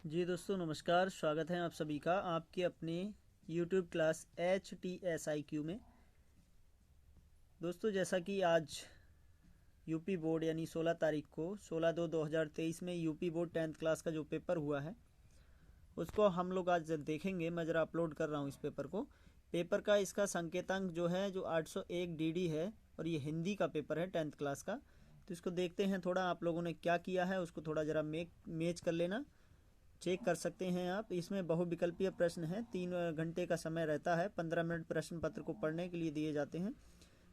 जी दोस्तों नमस्कार, स्वागत है आप सभी का आपके अपने YouTube क्लास HTSIQ में। दोस्तों जैसा कि आज यूपी बोर्ड यानी 16 तारीख को 16/2/2023 में यूपी बोर्ड 10th क्लास का जो पेपर हुआ है उसको हम लोग आज देखेंगे। मैं ज़रा अपलोड कर रहा हूँ इस पेपर को। पेपर का इसका संकेतांक जो है जो 801 DD है और ये हिंदी का पेपर है 10th क्लास का। तो इसको देखते हैं थोड़ा आप लोगों ने क्या किया है उसको थोड़ा ज़रा मैच कर लेना, चेक कर सकते हैं आप। इसमें बहुविकल्पीय प्रश्न है, 3 घंटे का समय रहता है, 15 मिनट प्रश्न पत्र को पढ़ने के लिए दिए जाते हैं।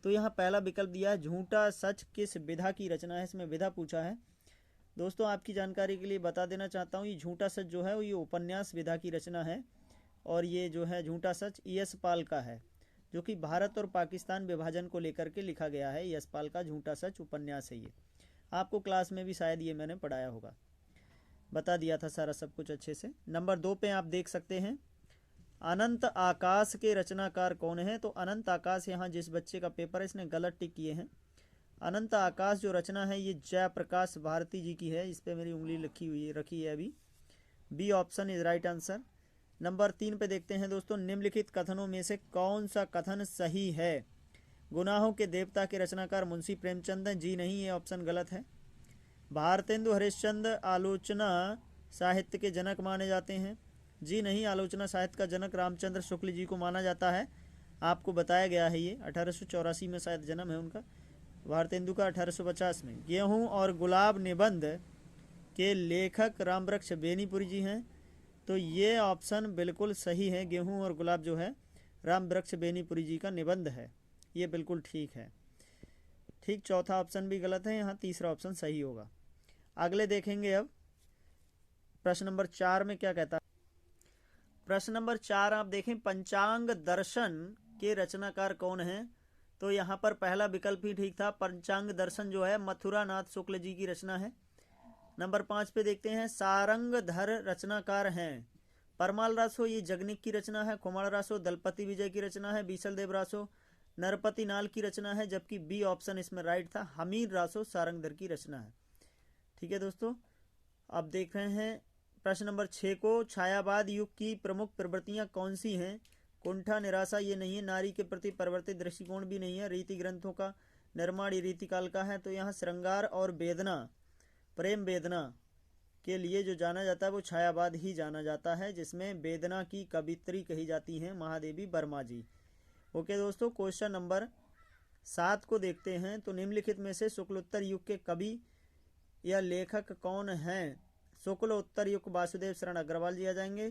तो यहाँ पहला विकल्प दिया है झूठा सच किस विधा की रचना है, इसमें विधा पूछा है। दोस्तों आपकी जानकारी के लिए बता देना चाहता हूँ, ये झूठा सच जो है वो ये उपन्यास विधा की रचना है और ये जो है झूठा सच यशपाल का है, जो कि भारत और पाकिस्तान विभाजन को लेकर के लिखा गया है। यशपाल का झूठा सच उपन्यास है ये। आपको क्लास में भी शायद ये मैंने पढ़ाया होगा, बता दिया था सारा सब कुछ अच्छे से। नंबर 2 पे आप देख सकते हैं अनंत आकाश के रचनाकार कौन है। तो अनंत आकाश यहाँ जिस बच्चे का पेपर है इसने गलत टिक किए हैं। अनंत आकाश जो रचना है ये जयप्रकाश भारती जी की है। इस पे मेरी उंगली रखी है अभी। B option is right answer. Number 3 पे देखते हैं दोस्तों, निम्नलिखित कथनों में से कौन सा कथन सही है। गुनाहों के देवता के रचनाकार मुंशी प्रेमचंद हैं। जी नहीं, ये ऑप्शन गलत है। भारतेंदु हरिश्चंद्र आलोचना साहित्य के जनक माने जाते हैं। जी नहीं, आलोचना साहित्य का जनक रामचंद्र शुक्ल जी को माना जाता है। आपको बताया गया है ये 1884 में शायद जन्म है उनका, भारतेंदु का 1850 में। गेहूं और गुलाब निबंध के लेखक रामवृक्ष बेनीपुरी जी हैं। तो ये ऑप्शन बिल्कुल सही है, गेहूं और गुलाब जो है रामवृक्ष बेनीपुरी जी का निबंध है। ये बिल्कुल ठीक है। ठीक, चौथा ऑप्शन भी गलत है, यहाँ तीसरा ऑप्शन सही होगा। अगले देखेंगे अब प्रश्न नंबर 4 में क्या कहता है। प्रश्न नंबर 4 आप देखें, पंचांग दर्शन के रचनाकार कौन है। तो यहाँ पर पहला विकल्प ही ठीक था, पंचांग दर्शन जो है मथुरा नाथ शुक्ल जी की रचना है। नंबर 5 पे देखते हैं, सारंगधर रचनाकार हैं। परमाल रासो ये जगनिक की रचना है। कुमार रासो दलपति विजय की रचना है। बीसल देव रासो नरपति नाल की रचना है। जबकि बी ऑप्शन इसमें राइट था, हमीर रासो सारंगधर की रचना है। ठीक है दोस्तों, अब देख रहे हैं प्रश्न नंबर 6 को, छायावाद युग की प्रमुख प्रवृत्तियां कौन सी हैं। कुंठा निराशा ये नहीं है। नारी के प्रति परिवर्तित दृष्टिकोण भी नहीं है। रीति ग्रंथों का निर्माण रीति काल का है। तो यहाँ श्रृंगार और वेदना, प्रेम वेदना के लिए जो जाना जाता है वो छायावाद ही जाना जाता है, जिसमें वेदना की कवित्री कही जाती हैं महादेवी वर्मा जी। ओके दोस्तों, क्वेश्चन नंबर 7 को देखते हैं। तो निम्नलिखित में से शुक्लोत्तर युग के कवि या लेखक कौन हैं। शुक्ल उत्तर युग वासुदेव शरण अग्रवाल जी आ जाएंगे।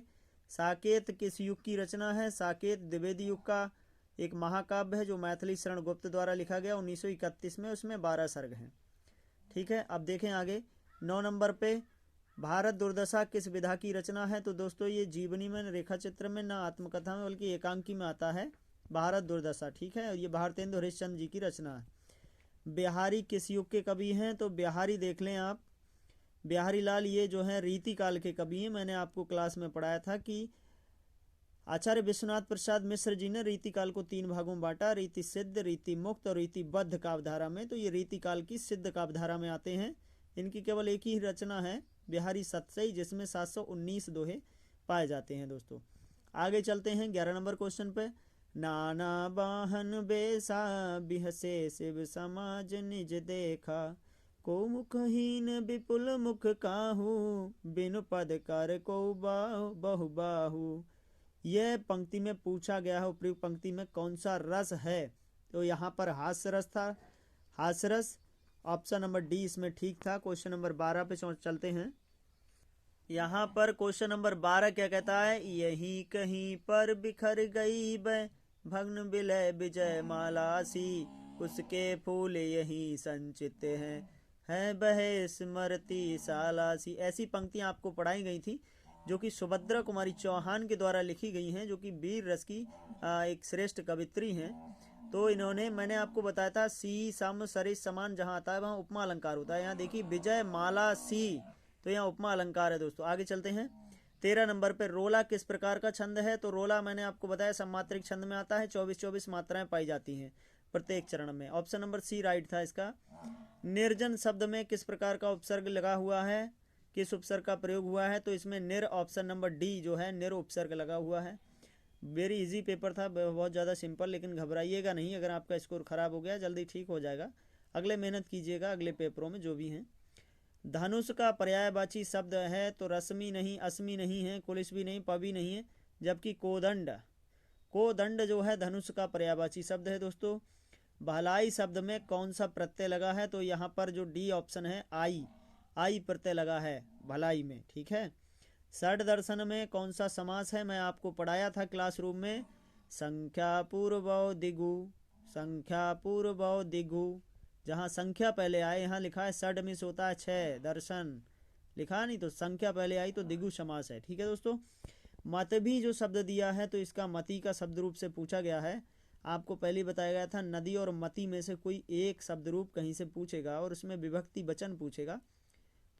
साकेत किस युग की रचना है। साकेत द्विवेदी युग का एक महाकाव्य है जो मैथिली शरण गुप्त द्वारा लिखा गया 1931 में, उसमें 12 सर्ग हैं। ठीक है, अब देखें आगे 9 नंबर पे, भारत दुर्दशा किस विधा की रचना है। तो दोस्तों ये जीवनी में, रेखा चित्र में, ना आत्मकथा में बल्कि एकांकी में आता है भारत दुर्दशा। ठीक है, और ये भारतेंदु हरिश्चंद्र जी की रचना है। बिहारी किस युग के कवि हैं। तो बिहारी देख लें आप, बिहारी लाल ये जो है रीति काल के कवि हैं। मैंने आपको क्लास में पढ़ाया था कि आचार्य विश्वनाथ प्रसाद मिश्र जी ने रीति काल को 3 भागों में बांटा, रीति सिद्ध, रीति मुक्त और रीति बद्ध काव्यधारा में। तो ये रीति काल की सिद्ध काव्यधारा में आते हैं। इनकी केवल एक ही रचना है बिहारी सतसई, जिसमें 719 दोहे पाए जाते हैं। दोस्तों आगे चलते हैं 11 नंबर क्वेश्चन पे। नाना बाहन बेसा बिहसे शिव समाज निज देखा, को मुखहीन विपुल मुख काहू, बिनु पद कर को बहु बाहू। यह पंक्ति में पूछा गया है उपयुक्त पंक्ति में कौन सा रस है। तो यहाँ पर हास्य रस था, हास्य रस। ऑप्शन नंबर डी इसमें ठीक था। क्वेश्चन नंबर 12 पे चलते हैं। यहाँ पर क्वेश्चन नंबर 12 क्या कहता है, यही कहीं पर बिखर गई भग्न विलय विजय मालासी, उसके फूल यही संचित हैं, है बहे स्मृति सालासी। ऐसी पंक्तियां आपको पढ़ाई गई थी जो कि सुभद्रा कुमारी चौहान के द्वारा लिखी गई हैं, जो कि वीर रस की एक श्रेष्ठ कवित्री हैं। तो इन्होंने, मैंने आपको बताया था सी सम सरिस समान जहाँ आता है वहाँ उपमा अलंकार होता है। यहाँ देखिए विजय माला सी, तो यहाँ उपमा अलंकार है। दोस्तों आगे चलते हैं 13 नंबर पे, रोला किस प्रकार का छंद है। तो रोला मैंने आपको बताया सममात्रिक छंद में आता है, 24-24 मात्राएं पाई जाती हैं प्रत्येक चरण में। ऑप्शन नंबर सी राइट था इसका। निर्जन शब्द में किस प्रकार का उपसर्ग लगा हुआ है। किस उपसर्ग का प्रयोग हुआ है, तो इसमें निर, ऑप्शन नंबर डी जो है निर उपसर्ग लगा हुआ है। वेरी इजी पेपर था, बहुत ज़्यादा सिंपल, लेकिन घबराइएगा नहीं। अगर आपका स्कोर खराब हो गया जल्दी ठीक हो जाएगा, अगले मेहनत कीजिएगा अगले पेपरों में जो भी हैं। धनुष का पर्यायवाची शब्द है, तो रश्मि नहीं, अस्मि नहीं है, कुलिस भी नहीं, पवि नहीं है, जबकि कोदंड, कोदंड जो है धनुष का पर्यायवाची शब्द है दोस्तों। भलाई शब्द में कौन सा प्रत्यय लगा है, तो यहाँ पर जो डी ऑप्शन है आई, आई प्रत्यय लगा है भलाई में, ठीक है। षड दर्शन में कौन सा समास है, मैं आपको पढ़ाया था क्लासरूम में, संख्या पूर्वौ दिगु, संख्या पूर्वौ दिगु, जहाँ संख्या पहले आए यहाँ लिखा है षड मिस होता है 6, दर्शन लिखा नहीं, तो संख्या पहले आई तो दिगु समास है, ठीक है दोस्तों। मत भी जो शब्द दिया है, तो इसका मति का शब्द रूप से पूछा गया है। आपको पहले बताया गया था नदी और मति में से कोई एक शब्द रूप कहीं से पूछेगा और उसमें विभक्ति वचन पूछेगा,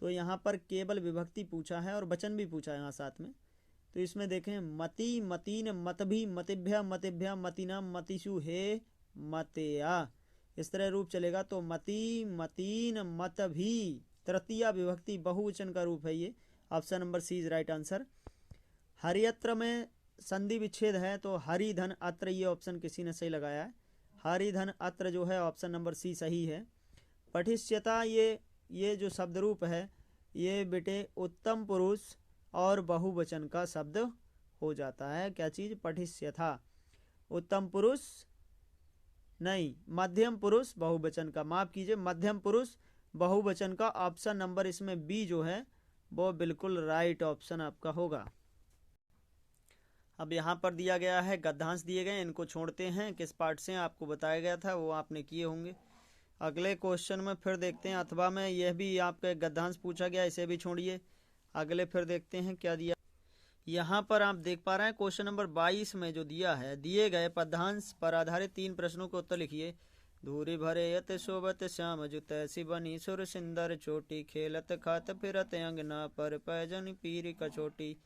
तो यहाँ पर केवल विभक्ति पूछा है और वचन भी पूछा है यहाँ साथ में। तो इसमें देखें मति, मतीन, मतभी, मतिभ्य, मतिभ्य, मतिना, मतिषु, हे, मतया, इस तरह रूप चलेगा। तो मति, मतीन, मतभी, तृतीया विभक्ति बहुवचन का रूप है ये। Option number C is right answer. हरियत्र में संधि विच्छेद है, तो हरिधन अत्र, ये ऑप्शन किसी ने सही लगाया है। हरिधन अत्र जो है ऑप्शन नंबर सी सही है। पठिष्यता, ये जो शब्द रूप है ये बेटे उत्तम पुरुष और बहुवचन का शब्द हो जाता है। क्या चीज, पठिष्यथा, उत्तम पुरुष नहीं, मध्यम पुरुष बहुवचन का, माफ कीजिए, मध्यम पुरुष बहुवचन का। ऑप्शन नंबर इसमें बी जो है वो बिल्कुल राइट ऑप्शन आपका होगा। अब यहाँ पर दिया गया है गद्यांश दिए गए, इनको छोड़ते हैं। किस पार्ट से आपको बताया गया था वो आपने किए होंगे। अगले क्वेश्चन में फिर देखते हैं, अथवा में यह भी आपका गद्यांश पूछा गया, इसे भी छोड़िए, अगले फिर देखते हैं क्या दिया। यहाँ पर आप देख पा रहे हैं क्वेश्चन नंबर 22 में जो दिया है, दिए गए पद्यांश पर आधारित 3 प्रश्नों के उत्तर लिखिए। धूरी भरे यत शोभत श्याम जुत शिवनी सुर सिंदर चोटी, खेलत खात फिरत अंगना पर पैजन पीर कछोटी,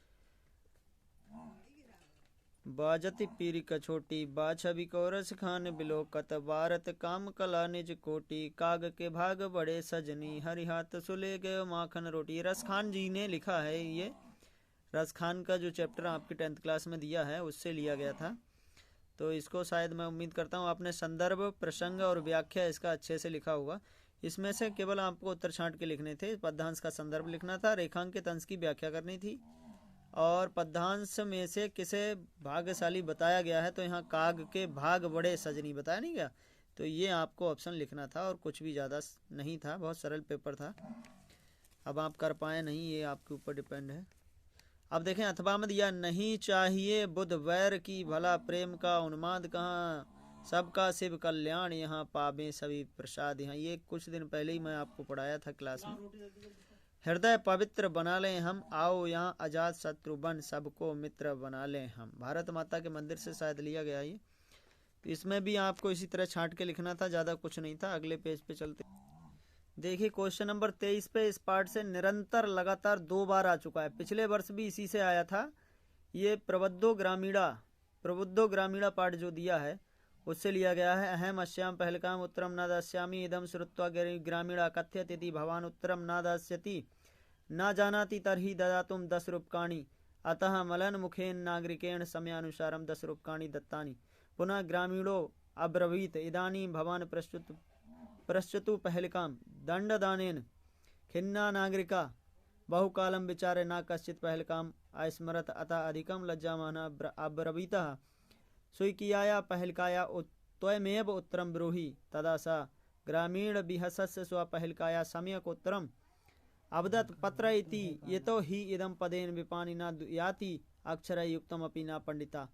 बाजती पीरी कछोटी, बाछबी को रस खान बिलोकत, भारत काम कला निज कोटी, काग के भाग बड़े सजनी, हरि हाथ सुले गए माखन रोटी। रसखान जी ने लिखा है, ये रसखान का जो चैप्टर आपकी 10th क्लास में दिया है उससे लिया गया था। तो इसको शायद मैं उम्मीद करता हूँ आपने संदर्भ, प्रसंग और व्याख्या इसका अच्छे से लिखा होगा। इसमें से केवल आपको उत्तर छांट के लिखने थे। पद्यांश का संदर्भ लिखना था, रेखांकित अंश की व्याख्या करनी थी, और पद्यांश में से किसे भाग्यशाली बताया गया है, तो यहाँ काग के भाग बड़े सजनी बताया नहीं गया, तो ये आपको ऑप्शन लिखना था और कुछ भी ज़्यादा नहीं था, बहुत सरल पेपर था। अब आप कर पाए नहीं, ये आपके ऊपर डिपेंड है। अब देखें अथवा में दिया, नहीं चाहिए बुध वैर की, भला प्रेम का उन्माद कहाँ, सबका शिव कल्याण यहाँ पावे सभी प्रसाद यहाँ। ये कुछ दिन पहले ही मैं आपको पढ़ाया था क्लास में। हृदय पवित्र बना लें हम, आओ यहाँ अजात शत्रु बन, सबको मित्र बना लें हम। भारत माता के मंदिर से शायद लिया गया ये। तो इसमें भी आपको इसी तरह छांट के लिखना था, ज़्यादा कुछ नहीं था। अगले पेज पे चलते। देखिए क्वेश्चन नंबर 23 पे इस पार्ट से निरंतर लगातार 2 बार आ चुका है, पिछले वर्ष भी इसी से आया था। ये प्रबुद्धो ग्रामीणा पार्ट जो दिया है उससे लिया गया है। अहम अस्याम पहलकाम उत्तरम न दास्यामि, इदम श्रुत्वा ग्रामीणा कथ्यति भवान उत्तरम न दास्यति, न जानाति तर्हि ददातुम 10 रूपकाणि, अतः मलन मुखेन नागरिकेण समयानुसारम 10 रूपकाणि दत्तानि। पुनः ग्रामीणो अब्रवीत, इदानीं भवान प्रश्चतु पहलिकाम, दंडदानेन खिन्ना नागरिका, बहुकालम विचारे न कश्चित पहलिकाम अस्मरत, अतः अधिकम लज्जामाना अब्रवीतः, स्वीकियाया पहलिकाया त्वमेव उत्तरम ब्रूहि, तदा सा ग्रामीण विहसस्य स्वपहलिकाया सम्यक उत्तरम अवदत् पत्र इति, यतो हि इदम पदेन विपानि न याति, अक्षर युक्तम अपि न पंडिता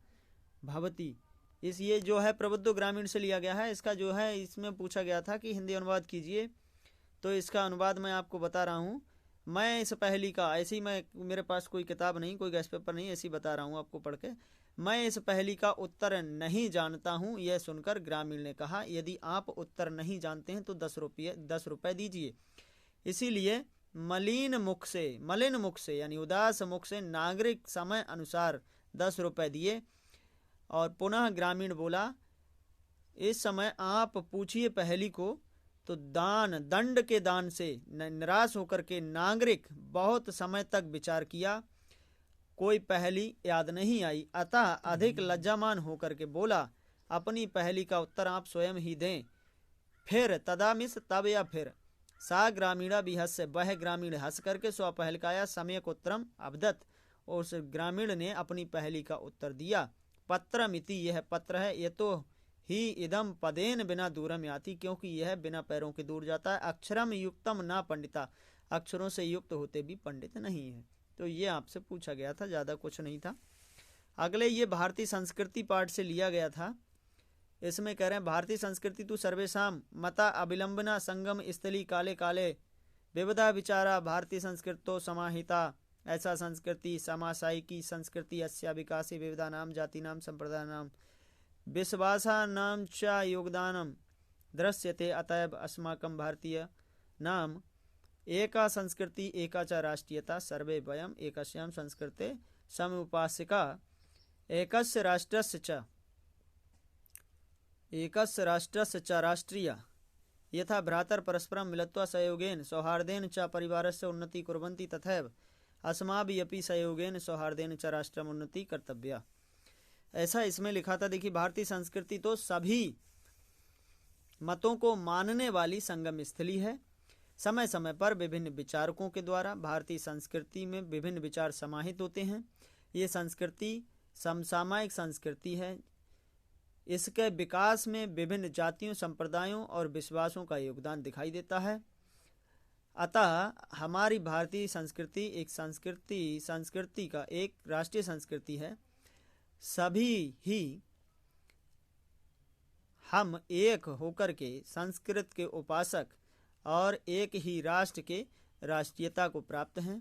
भवति। इस ये जो है प्रबुद्ध ग्रामीण से लिया गया है। इसका जो है इसमें पूछा गया था कि हिंदी अनुवाद कीजिए, तो इसका अनुवाद मैं आपको बता रहा हूँ। मैं इस पहेली का ऐसे ही, मैं मेरे पास कोई किताब नहीं, कोई गेस्ट पेपर नहीं, ऐसे ही बता रहा हूँ आपको पढ़ के। मैं इस पहेली का उत्तर नहीं जानता हूँ, यह सुनकर ग्रामीण ने कहा, यदि आप उत्तर नहीं जानते हैं तो 10 रुपये दीजिए। इसीलिए मलिन मुख से यानी उदास मुख से नागरिक समय अनुसार 10 रुपये दिए। और पुनः ग्रामीण बोला, इस समय आप पूछिए पहेली को, तो दान दंड के दान से निराश होकर के नागरिक बहुत समय तक विचार किया, कोई पहेली याद नहीं आई, अतः अधिक लज्जामान होकर के बोला, अपनी पहेली का उत्तर आप स्वयं ही दें। फिर तदा मिस तब या फिर सा ग्रामीणा बिहस्य, वह ग्रामीण हंस करके स्वपहलकाया सम्यक उत्तरम अवदत, और उस ग्रामीण ने अपनी पहेली का उत्तर दिया। पत्रमिति, यह पत्र है, ये तो ही इदम पदेन बिना दूरम याति, क्योंकि यह बिना पैरों के दूर जाता है। अक्षरम युक्तम ना पंडिता, अक्षरों से युक्त होते भी पंडित नहीं है। तो ये आपसे पूछा गया था, ज़्यादा कुछ नहीं था। अगले ये भारतीय संस्कृति पाठ से लिया गया था। इसमें कह रहे हैं भारतीय संस्कृति तू सर्वेशाम मता अविलंबना संगम स्थली काले काले विविधा विचारा भारतीय संस्कृतो समाहिता, ऐसा संस्कृति समासायिकी संस्कृति अस्या विकासी विविधा नाम जाति नाम संप्रदाय नाम विश्वासा नाम च योगदानम दृश्यते, अतएव अस्माकं भारतीय नाम एका संस्कृति एका च राष्ट्रीयता, सर्वे वयम एकस्यां संस्कृते समुपासिका, एकस्य राष्ट्रस्य च एकस्य राष्ट्रस्य च राष्ट्रीय, यथा भ्रातर परस्परं मिलित्वा सहयोगेन सौहार्देन च परिवारस्य उन्नति कुर्वन्ति, तथैव अस्माभिरपि सहयोगेन सौहार्देन च राष्ट्रम उन्नति कर्तव्या। ऐसा इसमें लिखा था। देखिए, भारतीय संस्कृति तो सभी मतों को मानने वाली संगम स्थली है। समय समय पर विभिन्न विचारकों के द्वारा भारतीय संस्कृति में विभिन्न विचार समाहित होते हैं। ये संस्कृति समसामयिक संस्कृति है। इसके विकास में विभिन्न जातियों, संप्रदायों और विश्वासों का योगदान दिखाई देता है। अतः हमारी भारतीय संस्कृति एक संस्कृति का एक राष्ट्रीय संस्कृति है। सभी ही हम एक होकर के संस्कृत के उपासक और एक ही राष्ट्र के राष्ट्रीयता को प्राप्त हैं।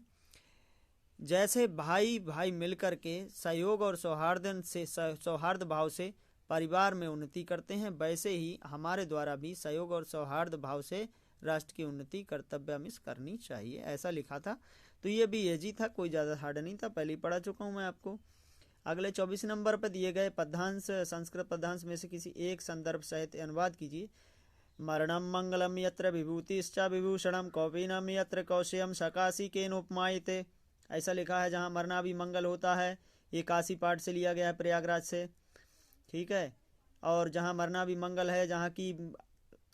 जैसे भाई भाई मिलकर के सहयोग और सौहार्द भाव से परिवार में उन्नति करते हैं, वैसे ही हमारे द्वारा भी सहयोग और सौहार्द भाव से राष्ट्र की उन्नति कर्तव्यमिस करनी चाहिए, ऐसा लिखा था। तो ये भी इजी था, कोई ज़्यादा हार्ड नहीं था, पहले ही पढ़ा चुका हूँ मैं आपको। अगले 24 नंबर पर दिए गए पद्यांश, संस्कृत पद्यांश में से किसी एक संदर्भ सहित अनुवाद कीजिए। मरणम मंगलम यत्र विभूतिश्च विभूषणम कौपीनम यत्र कौशेयम सकाशी केन उपमायते, ऐसा लिखा है। जहाँ मरना भी मंगल होता है, ये काशी पाठ से लिया गया है, प्रयागराज से, ठीक है। और जहाँ मरना भी मंगल है, जहाँ की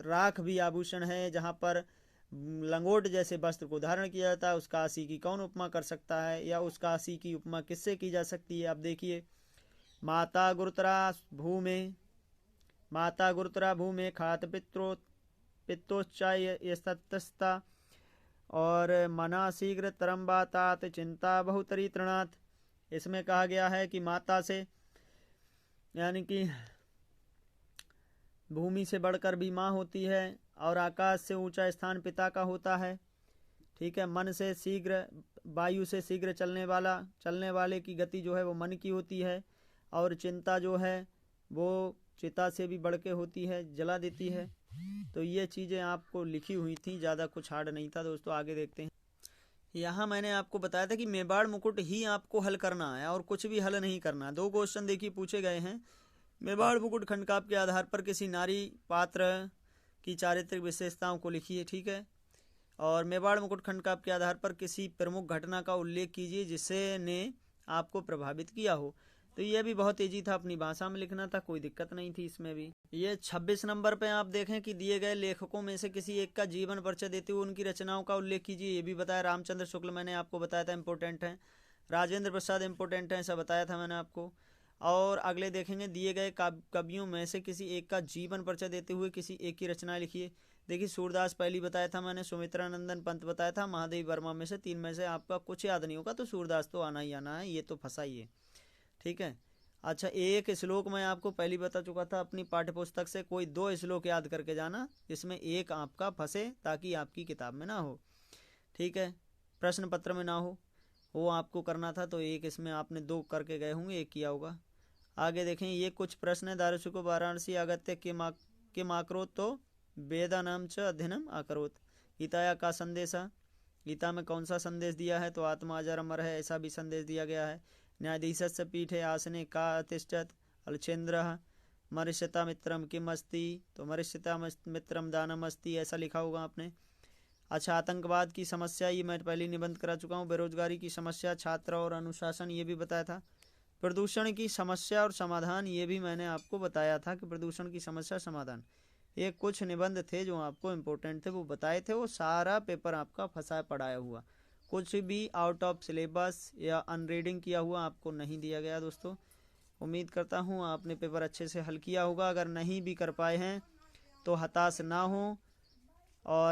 राख भी आभूषण है, जहाँ पर लंगोट जैसे वस्त्र को धारण किया जाता है, उस काशी की कौन उपमा कर सकता है, या उस काशी की उपमा किससे की जा सकती है। आप देखिए, माता गुरुतरा भूमे खात पित्तोच्चायस्तस्ता, और मना शीघ्र तरम्बातात चिंता बहुतरी तृणात। इसमें कहा गया है कि माता से, यानी कि भूमि से बढ़कर भी माँ होती है, और आकाश से ऊंचा स्थान पिता का होता है, ठीक है। मन से शीघ्र, वायु से शीघ्र चलने वाले की गति जो है वो मन की होती है, और चिंता जो है वो चिता से भी बढ़ के होती है, जला देती है। तो ये चीज़ें आपको लिखी हुई थी, ज़्यादा कुछ हार्ड नहीं था दोस्तों। आगे देखते हैं। यहाँ मैंने आपको बताया था कि मेवाड़ मुकुट ही आपको हल करना है और कुछ भी हल नहीं करना। 2 क्वेश्चन देखिए पूछे गए हैं। मेवाड़ मुकुट खंडकाव्य के आधार पर किसी नारी पात्र की चारित्रिक विशेषताओं को लिखिए, ठीक है। और मेवाड़ मुकुट खंडकाव्य के आधार पर किसी प्रमुख घटना का उल्लेख कीजिए जिससे ने आपको प्रभावित किया हो। तो ये भी बहुत ईजी था, अपनी भाषा में लिखना था, कोई दिक्कत नहीं थी इसमें भी। ये 26 नंबर पे आप देखें कि दिए गए लेखकों में से किसी एक का जीवन परिचय देते हुए उनकी रचनाओं का उल्लेख कीजिए। ये भी बताया। रामचंद्र शुक्ल मैंने आपको बताया था इम्पोर्टेंट है, राजेंद्र प्रसाद इम्पोर्टेंट है, ऐसा बताया था मैंने आपको। और अगले देखेंगे, दिए गए कवियों में से किसी एक का जीवन परिचय देते हुए किसी एक की रचना लिखिए। देखिए, सूरदास पहली बताया था मैंने, सुमित्रानंदन पंत बताया था, महादेवी वर्मा में से 3 में से आपका कुछ याद नहीं होगा तो सूरदास तो आना ही आना है, ये तो फंसा ही है, ठीक है। अच्छा, एक श्लोक मैं आपको पहले बता चुका था अपनी पाठ्यपुस्तक से, कोई 2 श्लोक याद करके जाना, इसमें एक आपका फंसे ताकि आपकी किताब में ना हो, ठीक है, प्रश्न पत्र में ना हो, वो आपको करना था। तो एक इसमें आपने 2 करके गए होंगे, 1 किया होगा। आगे देखें, ये कुछ प्रश्न है। दारुशुको वाराणसी आगत्य के माकरोत तो वेदानाम च अध्ययनम आकरोत। गीताया का संदेशा, गीता में कौन सा संदेश दिया है, तो आत्मा अजर अमर है, ऐसा भी संदेश दिया गया है। न्यायाधीशस्य पीठे आसने का अतिष्ठत अलचेन्द्र मरिष्यता मित्रम किम अस्ति, तो मरिष्यता मित्रम दानम अस्ति ऐसा लिखा होगा आपने। अच्छा, आतंकवाद की समस्या ये मैं पहले निबंध करा चुका हूँ। बेरोजगारी की समस्या, छात्र और अनुशासन ये भी बताया था। प्रदूषण की समस्या और समाधान ये भी मैंने आपको बताया था कि प्रदूषण की समस्या समाधान, ये कुछ निबंध थे जो आपको इम्पोर्टेंट थे वो बताए थे। वो सारा पेपर आपका फंसा पड़ाया हुआ, कुछ भी आउट ऑफ सिलेबस या अनरीडिंग किया हुआ आपको नहीं दिया गया दोस्तों। उम्मीद करता हूँ आपने पेपर अच्छे से हल किया होगा। अगर नहीं भी कर पाए हैं तो हताश ना हो और